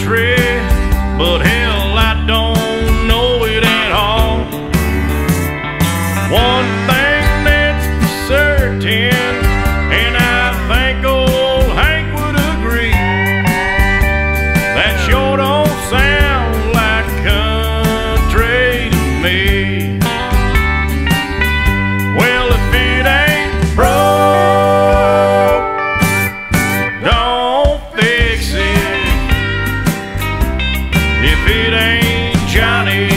country, but hell, I don't know it at all. One thing that's certain, and I think old Hank would agree, that sure don't sound like country to me. Well, if it ain't broke, don't fix it. If it ain't Johnny